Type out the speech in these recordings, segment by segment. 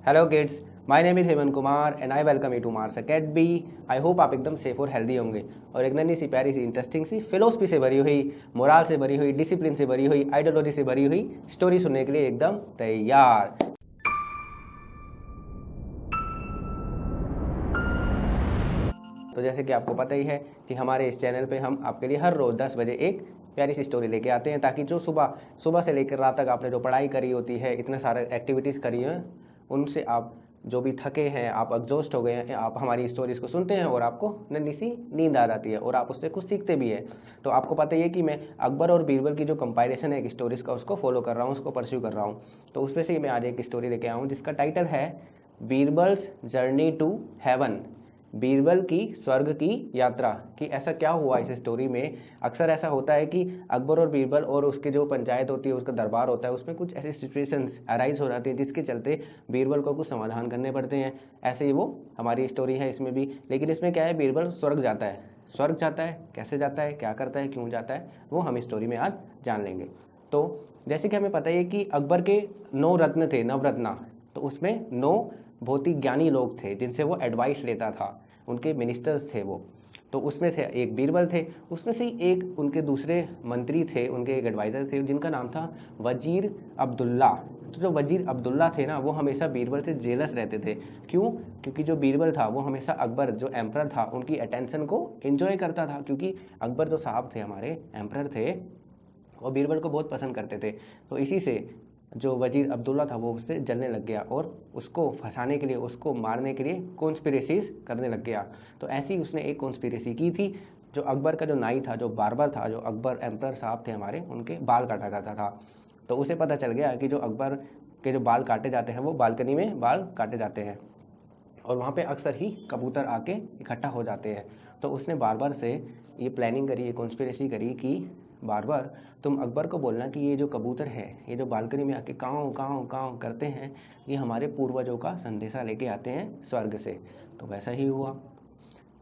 Hello kids, my name is Hemant Kumar and I welcome you to Mars academy. I hope आप एकदम safe और healthy होंगे और एक नन्ही सी प्यारी सी इंटरेस्टिंग सी फिलोसफी से भरी हुई, मोरल से भरी हुई, डिसिप्लिन से भरी हुई, आइडियोलॉजी से भरी हुई स्टोरी सुनने के लिए एकदम तैयार। तो जैसे कि आपको पता ही है कि हमारे इस चैनल पे हम आपके लिए हर रोज़ 10 बजे एक प्यारी सी स्टोरी लेके आते हैं, ताकि जो सुबह से लेकर रात तक आपने जो पढ़ाई करी होती है, इतने सारे एक्टिविटीज़ करी हैं, उनसे आप जो भी थके हैं, आप एग्जॉस्ट हो गए हैं, आप हमारी स्टोरीज़ को सुनते हैं और आपको नन्ही सी नींद आ जाती है और आप उससे कुछ सीखते भी हैं। तो आपको पता ही है कि मैं अकबर और बीरबल की जो कंपैरिजन है एक स्टोरीज़ का, उसको फॉलो कर रहा हूँ, उसको परस्यू कर रहा हूँ। तो उसमें से मैं आज एक स्टोरी लेके आया हूँ जिसका टाइटल है Birbal's journey to heaven, Birbal की स्वर्ग की यात्रा। कि ऐसा क्या हुआ इस स्टोरी में। अक्सर ऐसा होता है कि अकबर और बीरबल और उसके जो पंचायत होती है, उसका दरबार होता है, उसमें कुछ ऐसी सिचुएशंस अराइज हो जाती हैं जिसके चलते बीरबल को कुछ समाधान करने पड़ते हैं। ऐसे ही वो हमारी स्टोरी है इसमें भी। लेकिन इसमें क्या है, बीरबल स्वर्ग जाता है। स्वर्ग जाता है, कैसे जाता है, क्या करता है, क्यों जाता है, वो हम स्टोरी में आज जान लेंगे। तो जैसे कि हमें पता है कि अकबर के 9 रत्न थे, नवरत्ना। तो उसमें 9 बहुत ही ज्ञानी लोग थे जिनसे वो एडवाइस लेता था, उनके मिनिस्टर्स थे वो। तो उसमें से एक बीरबल थे, उसमें से ही एक उनके दूसरे मंत्री थे, उनके एक एडवाइज़र थे जिनका नाम था वजीर अब्दुल्ला। तो जो वजीर अब्दुल्ला थे ना, वो हमेशा बीरबल से जेलस रहते थे। क्यों? क्योंकि जो बीरबल था वो हमेशा अकबर जो एम्परर था उनकी अटेंशन को एंजॉय करता था, क्योंकि अकबर जो साहब थे, हमारे एम्परर थे, वो बीरबल को बहुत पसंद करते थे। तो इसी से जो वजीर अब्दुल्ला था वो उससे जलने लग गया और उसको फंसाने के लिए, उसको मारने के लिए कॉन्स्पिरेसीज करने लग गया। तो ऐसी ही उसने एक कॉन्स्पिरेसी की थी। जो अकबर का जो नाई था, जो बार्बर था, जो अकबर एम्परर साहब थे हमारे, उनके बाल काटा जाता था। तो उसे पता चल गया कि जो अकबर के जो बाल काटे जाते हैं वो बालकनी में बाल काटे जाते हैं और वहाँ पे अक्सर ही कबूतर आके इकट्ठा हो जाते हैं। तो उसने बार से ये प्लानिंग करी, ये कॉन्स्पिरेसी करी कि बार तुम अकबर को बोलना कि ये जो कबूतर है, ये जो बालकनी में आके काँव काँव काँव करते हैं, ये हमारे पूर्वजों का संदेशा लेके आते हैं स्वर्ग से। तो वैसा ही हुआ।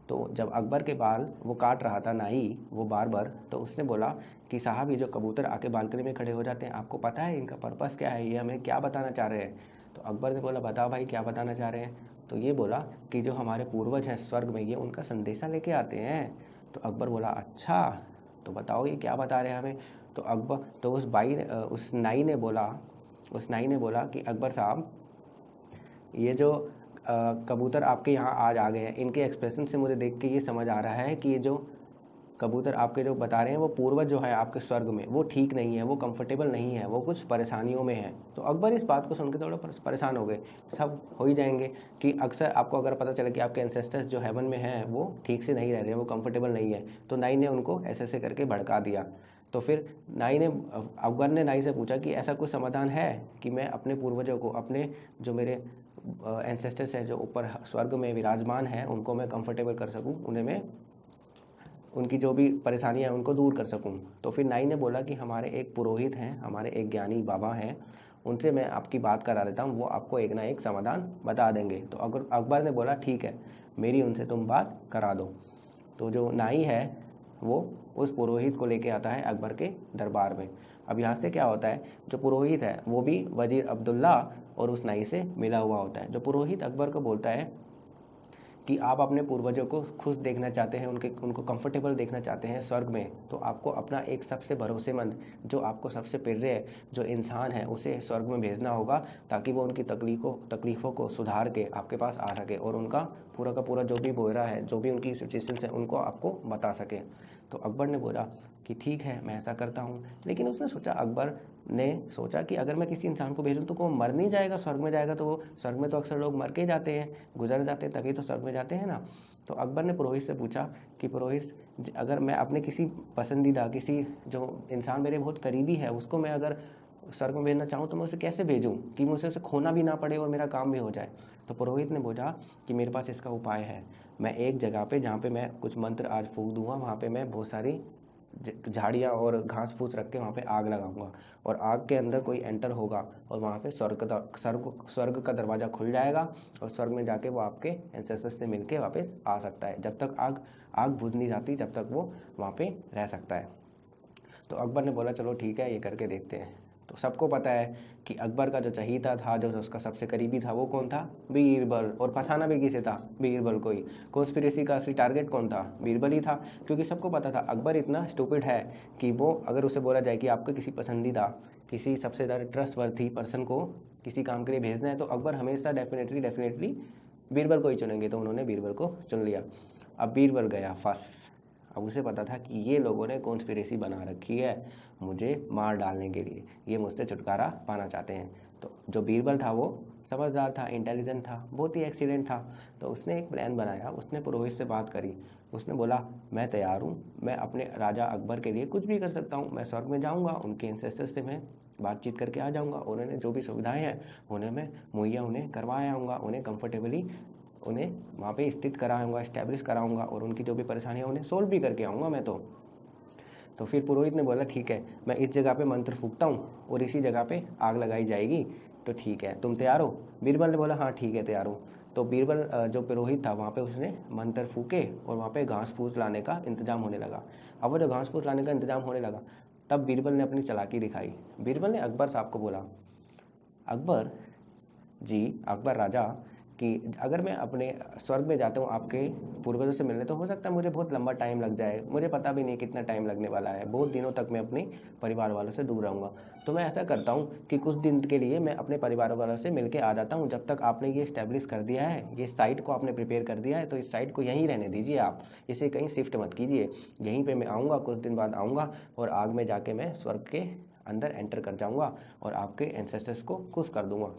तो जब अकबर के बाल वो काट रहा था नाई, वो बार्बर, तो उसने बोला कि साहब, ये जो कबूतर आके बालकनी में खड़े हो जाते हैं, आपको पता है इनका पर्पस क्या है, ये हमें क्या बताना चाह रहे हैं? तो अकबर ने बोला, बता भाई, क्या बताना चाह रहे हैं? तो ये बोला कि जो हमारे पूर्वज हैं स्वर्ग में, ये उनका संदेशा लेके आते हैं। तो अकबर बोला, अच्छा, तो बताओ ये क्या बता रहे हैं हमें? तो अकबर तो उस नाई ने बोला कि अकबर साहब, ये जो कबूतर आपके यहाँ आज आ गए हैं, इनके एक्सप्रेशन से मुझे देख के ये समझ आ रहा है कि ये जो कबूतर आपके जो बता रहे हैं, वो पूर्वज जो है आपके स्वर्ग में, वो ठीक नहीं है, वो कंफर्टेबल नहीं है, वो कुछ परेशानियों में है। तो अकबर इस बात को सुन के थोड़ा परेशान हो गए। सब हो ही जाएंगे कि अक्सर आपको अगर पता चले कि आपके एंसेस्टर्स जो हेवन में हैं वो ठीक से नहीं रह रहे हैं, वो कंफर्टेबल नहीं है। तो नाई ने उनको ऐसे करके भड़का दिया। तो फिर अकबर ने नाई से पूछा कि ऐसा कुछ समाधान है कि मैं अपने पूर्वजों को, अपने जो मेरे एंसेस्टर्स हैं जो ऊपर स्वर्ग में विराजमान हैं, उनको मैं कंफर्टेबल कर सकूं, उन्हें मैं उनकी जो भी परेशानियां हैं उनको दूर कर सकूं। तो फिर नाई ने बोला कि हमारे एक पुरोहित हैं, हमारे एक ज्ञानी बाबा हैं, उनसे मैं आपकी बात करा देता हूं, वो आपको एक ना एक समाधान बता देंगे। तो अकबर ने बोला, ठीक है, मेरी उनसे तुम बात करा दो। तो जो नाई है वो उस पुरोहित को लेके आता है अकबर के दरबार में। अब यहाँ से क्या होता है, जो पुरोहित है वो भी वजीर अब्दुल्ला और उस नाई से मिला हुआ होता है। जो पुरोहित अकबर को बोलता है कि आप अपने पूर्वजों को खुश देखना चाहते हैं, उनको कंफर्टेबल देखना चाहते हैं स्वर्ग में, तो आपको अपना एक सबसे भरोसेमंद, जो आपको सबसे प्रिय जो इंसान है, उसे स्वर्ग में भेजना होगा, ताकि वो उनकी तकलीफ़ों को सुधार के आपके पास आ सके और उनका पूरा का पूरा जो भी बोरा है, जो भी उनकी सिचुएशंस है, उनको आपको बता सके। तो अकबर ने बोला कि ठीक है, मैं ऐसा करता हूँ। लेकिन अकबर ने सोचा कि अगर मैं किसी इंसान को भेजूँ तो वो मर नहीं जाएगा, स्वर्ग में जाएगा। तो वो स्वर्ग में तो अक्सर लोग मर के जाते हैं, गुजर जाते हैं, तभी तो स्वर्ग में जाते हैं ना। तो अकबर ने पुरोहित से पूछा कि पुरोहित, अगर मैं अपने किसी पसंदीदा, किसी जो इंसान मेरे बहुत करीबी है, उसको मैं अगर स्वर्ग में भेजना चाहूँ तो मैं उसे कैसे भेजूँ कि मुझे उसे खोना भी ना पड़े और मेरा काम भी हो जाए? तो पुरोहित ने बोला कि मेरे पास इसका उपाय है। मैं एक जगह पे, जहाँ पे मैं कुछ मंत्र आज फूंक दूंगा, वहाँ पे मैं बहुत सारी झाड़ियाँ और घास फूस रख के वहाँ पे आग लगाऊंगा और आग के अंदर कोई एंटर होगा और वहाँ पे स्वर्ग का दरवाज़ा खुल जाएगा और स्वर्ग में जाके वो आपके एंसेस्टर्स से मिलके वापस आ सकता है। जब तक आग बुझ नहीं जाती, जब तक वो वहाँ पे रह सकता है। तो अकबर ने बोला, चलो ठीक है, ये करके देखते हैं। तो सबको पता है कि अकबर का जो चहीता था, जो उसका सबसे करीबी था, वो कौन था? बीरबल। और फंसाना भी किसे था? बीरबल को ही। कॉन्स्पिरेसी का असली टारगेट कौन था? बीरबल ही था, क्योंकि सबको पता था अकबर इतना स्टूपिड है कि वो, अगर उसे बोला जाए कि आपको किसी पसंदीदा, किसी सबसे ज़्यादा ट्रस्टवर्थी पर्सन को किसी काम के लिए भेजना है, तो अकबर हमेशा डेफिनेटली बीरबल को ही चुनेंगे। तो उन्होंने बीरबल को चुन लिया। अब बीरबल गया फंस। अब उसे पता था कि ये लोगों ने कॉन्स्पिरेसी बना रखी है मुझे मार डालने के लिए, ये मुझसे छुटकारा पाना चाहते हैं। तो जो बीरबल था वो समझदार था, इंटेलिजेंट था, बहुत ही एक्सीलेंट था। तो उसने एक प्लान बनाया, उसने पुरोहित से बात करी। उसने बोला मैं तैयार हूँ, मैं अपने राजा अकबर के लिए कुछ भी कर सकता हूँ। मैं स्वर्ग में जाऊँगा, उनके एंसेस्टर्स से मैं बातचीत करके आ जाऊँगा, उन्होंने जो भी सुविधाएं हैं उन्हें मैं मुहैया उन्हें करवाया आऊँगा, उन्हें कंफर्टेबली उन्हें वहाँ पे स्थित कराऊंगा, इस्टेब्लिश कराऊंगा, और उनकी जो भी परेशानियाँ उन्हें सोल्व भी करके आऊँगा मैं। तो फिर पुरोहित ने बोला ठीक है, मैं इस जगह पे मंत्र फूकता हूँ और इसी जगह पे आग लगाई जाएगी, तो ठीक है, तुम तैयार हो? बीरबल ने बोला हाँ ठीक है, तैयार हूँ। तो बीरबल जो पुरोहित था वहाँ पे उसने मंत्र फूके और वहाँ पे घास फूस लाने का इंतजाम होने लगा। अब वो जो घास फूस लाने का इंतजाम होने लगा, तब बीरबल ने अपनी चालाकी दिखाई। बीरबल ने अकबर साहब को बोला, अकबर जी, अकबर राजा, कि अगर मैं अपने स्वर्ग में जाता हूँ आपके पूर्वजों से मिलने, तो हो सकता है मुझे बहुत लंबा टाइम लग जाए, मुझे पता भी नहीं कितना टाइम लगने वाला है, बहुत दिनों तक मैं अपने परिवार वालों से दूर रहूँगा। तो मैं ऐसा करता हूँ कि कुछ दिन के लिए मैं अपने परिवार वालों से मिलके आ जाता हूँ। जब तक आपने ये इस्टेब्लिश कर दिया है, ये साइट को आपने प्रिपेयर कर दिया है, तो इस साइट को यहीं रहने दीजिए, आप इसे कहीं शिफ्ट मत कीजिए। यहीं पर मैं आऊँगा, कुछ दिन बाद आऊँगा और आग में जाके मैं स्वर्ग के अंदर एंटर कर जाऊँगा और आपके एंसेस्टर्स को खुश कर दूँगा।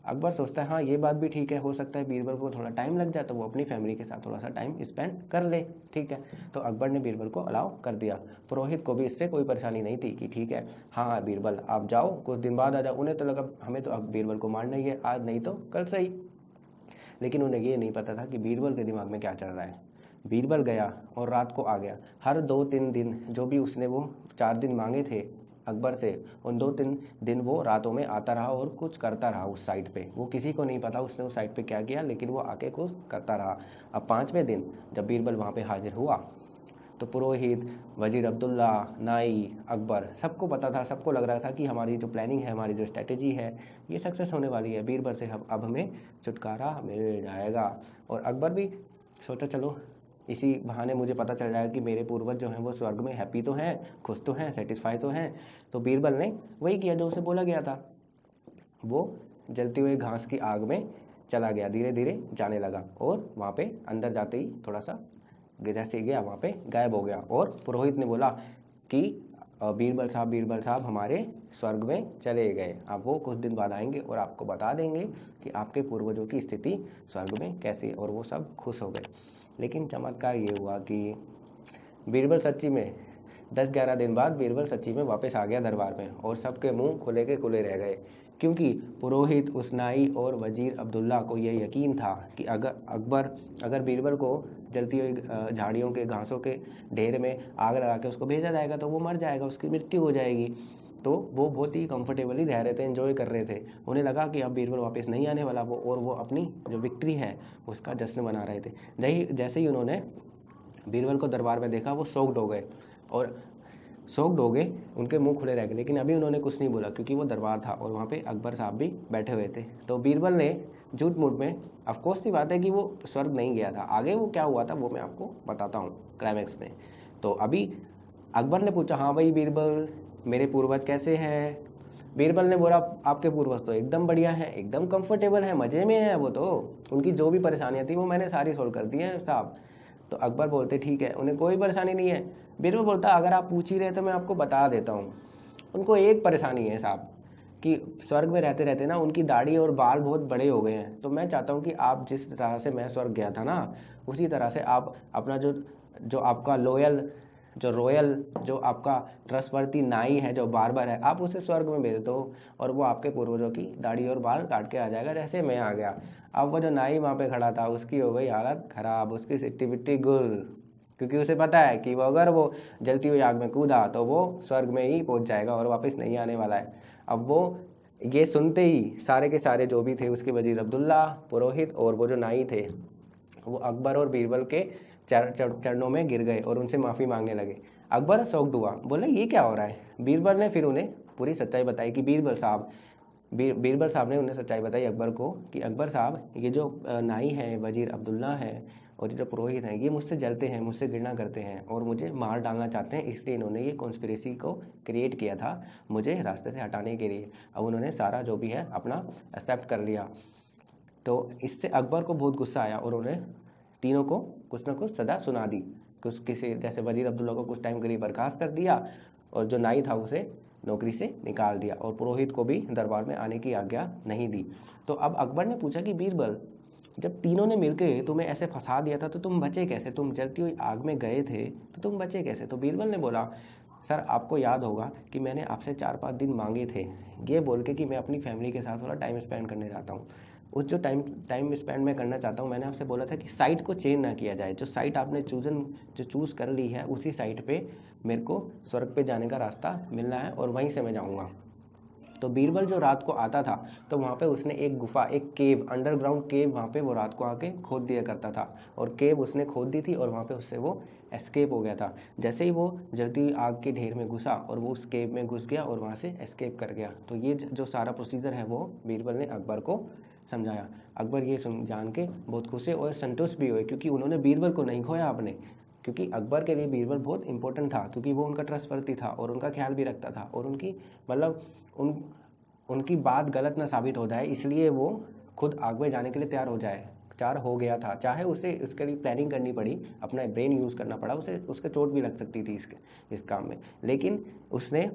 अकबर सोचता है हाँ ये बात भी ठीक है, हो सकता है बीरबल को थोड़ा टाइम लग जाए तो वो अपनी फैमिली के साथ थोड़ा सा टाइम स्पेंड कर ले, ठीक है। तो अकबर ने बीरबल को अलाउ कर दिया। पुरोहित को भी इससे कोई परेशानी नहीं थी कि ठीक है, हाँ बीरबल आप जाओ, कुछ दिन बाद आ जाओ। उन्हें तो लगा हमें तो अब बीरबल को मारना ही है, आज नहीं तो कल सही। लेकिन उन्हें ये नहीं पता था कि बीरबल के दिमाग में क्या चल रहा है। बीरबल गया और रात को आ गया। हर 2-3 दिन जो भी उसने वो 4 दिन मांगे थे अकबर से, उन 2-3 दिन वो रातों में आता रहा और कुछ करता रहा उस साइट पे। वो किसी को नहीं पता उसने उस साइट पे क्या किया, लेकिन वो आके कुछ करता रहा। अब 5वें दिन जब बीरबल वहाँ पे हाजिर हुआ, तो पुरोहित, वजीर अब्दुल्ला, नाई, अकबर, सबको पता था, सबको लग रहा था कि हमारी जो प्लानिंग है, हमारी जो स्ट्रैटेजी है, ये सक्सेस होने वाली है। बीरबल से अब हमें छुटकारा मिल जाएगा। और अकबर भी सोचा चलो इसी बहाने मुझे पता चल जाएगा कि मेरे पूर्वज जो हैं वो स्वर्ग में हैप्पी तो हैं, खुश तो हैं, सेटिस्फाई तो हैं। तो बीरबल ने वही किया जो उसे बोला गया था। वो जलती हुई घास की आग में चला गया, धीरे धीरे जाने लगा और वहाँ पे अंदर जाते ही थोड़ा सा जैसे गया वहाँ पे गायब हो गया। और पुरोहित ने बोला कि बीरबल साहब हमारे स्वर्ग में चले गए, अब वो कुछ दिन बाद आएंगे और आपको बता देंगे कि आपके पूर्वजों की स्थिति स्वर्ग में कैसी। और वो सब खुश हो गए। लेकिन चमत्कार ये हुआ कि बीरबल सच्ची में 10-11 दिन बाद बीरबल सच्ची में वापस आ गया दरबार में, और सबके मुंह खुले के खुले रह गए, क्योंकि पुरोहित, उसनाई और वजीर अब्दुल्ला को यह यकीन था कि अगर बीरबल को जलती हुई झाड़ियों के, घासों के ढेर में आग लगा के उसको भेजा जाएगा तो वो मर जाएगा, उसकी मृत्यु हो जाएगी। तो वो बहुत ही कंफर्टेबली रह रहे थे, एंजॉय कर रहे थे। उन्हें लगा कि अब बीरबल वापस नहीं आने वाला, वो अपनी जो विक्ट्री है उसका जश्न मना रहे थे। जैसे ही उन्होंने बीरबल को दरबार में देखा, वो शॉक्ड हो गए उनके मुंह खुले रह गए। लेकिन अभी उन्होंने कुछ नहीं बोला, क्योंकि वो दरबार था और वहाँ पे अकबर साहब भी बैठे हुए थे। तो बीरबल ने झूठ मूठ में, ऑफकोर्स सी बात है कि वो स्वर्ग नहीं गया था, आगे वो क्या हुआ था वो मैं आपको बताता हूँ क्लाइमैक्स में। तो अभी अकबर ने पूछा, हाँ भाई बीरबल, मेरे पूर्वज कैसे हैं? बीरबल ने बोला, आपके पूर्वज तो एकदम बढ़िया है, एकदम कंफर्टेबल है, मज़े में है, वो तो उनकी जो भी परेशानियाँ थी वो मैंने सारी सोल्व कर दी हैं साहब। तो अकबर बोलते ठीक है, उन्हें कोई परेशानी नहीं है। बीरबल बोलता अगर आप पूछ ही रहे तो मैं आपको बता देता हूँ, उनको एक परेशानी है साहब कि स्वर्ग में रहते रहते ना उनकी दाढ़ी और बाल बहुत बड़े हो गए हैं। तो मैं चाहता हूँ कि आप जिस तरह से मैं स्वर्ग गया था ना, उसी तरह से आप अपना जो आपका रॉयल जो आपका ट्रस्टवर्दी नाई है, जो बार्बर है, आप उसे स्वर्ग में भेज दो और वो आपके पूर्वजों की दाढ़ी और बाल काट के आ जाएगा जैसे मैं आ गया। अब वो जो नाई वहाँ पे खड़ा था उसकी हो गई हालत ख़राब, उसकी सिट्टी बिट्टी गुल, क्योंकि उसे पता है कि अगर वो जलती हुई आग में कूदा तो वो स्वर्ग में ही पहुँच जाएगा और वापस नहीं आने वाला है। अब वो ये सुनते ही सारे के सारे जो भी थे उसके वजीर अब्दुल्ला, पुरोहित और वो जो नाई थे, वो अकबर और बीरबल के चरणों में गिर गए और उनसे माफ़ी मांगने लगे। अकबर शॉक्ड हुआ, बोले ये क्या हो रहा है? बीरबल ने फिर उन्हें पूरी सच्चाई बताई कि बीरबल साहब ने उन्हें सच्चाई बताई अकबर को कि अकबर साहब, ये जो नाई है, वजीर अब्दुल्ला है और ये जो पुरोहित हैं, ये मुझसे जलते हैं, मुझसे घृणा करते हैं और मुझे मार डालना चाहते हैं। इसलिए इन्होंने ये कॉन्स्पिरेसी को क्रिएट किया था मुझे रास्ते से हटाने के लिए। अब उन्होंने सारा जो भी है अपना एक्सेप्ट कर लिया। तो इससे अकबर को बहुत गुस्सा आया और उन्हें तीनों को कुछ ना कुछ सज़ा सुना दी। कुछ किसी जैसे वजीर अब्दुल्ला को कुछ टाइम के लिए बर्खास्त कर दिया और जो नाई था उसे नौकरी से निकाल दिया और पुरोहित को भी दरबार में आने की आज्ञा नहीं दी। तो अब अकबर ने पूछा कि बीरबल, जब तीनों ने मिलकर तुम्हें ऐसे फंसा दिया था तो तुम बचे कैसे? तुम जलती हुई आग में गए थे तो तुम बचे कैसे? तो बीरबल ने बोला, सर आपको याद होगा कि मैंने आपसे 4-5 दिन मांगे थे, ये बोल के कि मैं अपनी फैमिली के साथ थोड़ा टाइम स्पेंड करने जाता हूँ। उस जो टाइम स्पेंड मैं करना चाहता हूँ, मैंने आपसे बोला था कि साइट को चेंज ना किया जाए। जो साइट आपने चूज़ कर ली है उसी साइट पे मेरे को स्वर्ग पे जाने का रास्ता मिलना है और वहीं से मैं जाऊँगा। तो बीरबल जो रात को आता था तो वहाँ पे उसने एक गुफा, एक केव, अंडरग्राउंड केव वहाँ पे वो रात को आके खोद दिया करता था और केव उसने खोद दी थी और वहाँ पे उससे वो एस्केप हो गया था। जैसे ही वो जलती हुई आग के ढेर में घुसा और वो उस केव में घुस गया और वहाँ से एस्केप कर गया। तो ये जो सारा प्रोसीजर है वो बीरबल ने अकबर को समझाया। अकबर ये जान के बहुत खुश हुए और संतुष्ट भी हुए क्योंकि उन्होंने बीरबल को नहीं खोया आपने, क्योंकि अकबर के लिए बीरबल बहुत इंपॉर्टेंट था क्योंकि वो उनका ट्रस्टवर्दी था और उनका ख्याल भी रखता था और उनकी मतलब उनकी बात गलत ना साबित हो जाए, इसलिए वो खुद आग में जाने के लिए तैयार हो गया था। चाहे उसे उसके लिए प्लानिंग करनी पड़ी, अपना ब्रेन यूज़ करना पड़ा, उसके चोट भी लग सकती थी इस काम में, लेकिन उसने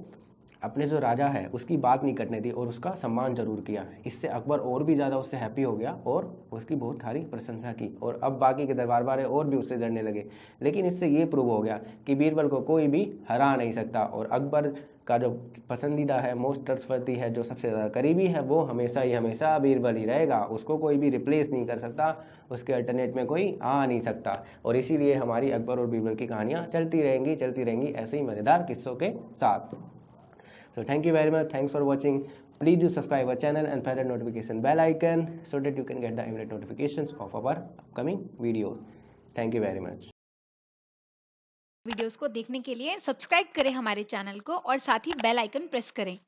अपने जो राजा है उसकी बात नहीं करने दी और उसका सम्मान जरूर किया। इससे अकबर और भी ज़्यादा उससे हैप्पी हो गया और उसकी बहुत सारी प्रशंसा की और अब बाकी के दरबार वाले और भी उससे डरने लगे। लेकिन इससे ये प्रूव हो गया कि बीरबल को कोई भी हरा नहीं सकता और अकबर का जो पसंदीदा है, मोस्ट ट्रस्टवर्दी है, जो सबसे ज़्यादा करीबी है, वो हमेशा ही हमेशा बीरबल ही रहेगा। उसको कोई भी रिप्लेस नहीं कर सकता, उसके अल्टरनेट में कोई आ नहीं सकता और इसीलिए हमारी अकबर और बीरबल की कहानियाँ चलती रहेंगी ऐसे ही मज़ेदार किस्सों के साथ। So thank you very much. Thanks for watching. Please do subscribe our channel and press the notification bell icon so that you can get the immediate notifications of our upcoming videos. Thank you very much. Videos को देखने के लिए subscribe करें हमारे channel को और साथ ही bell icon press करें।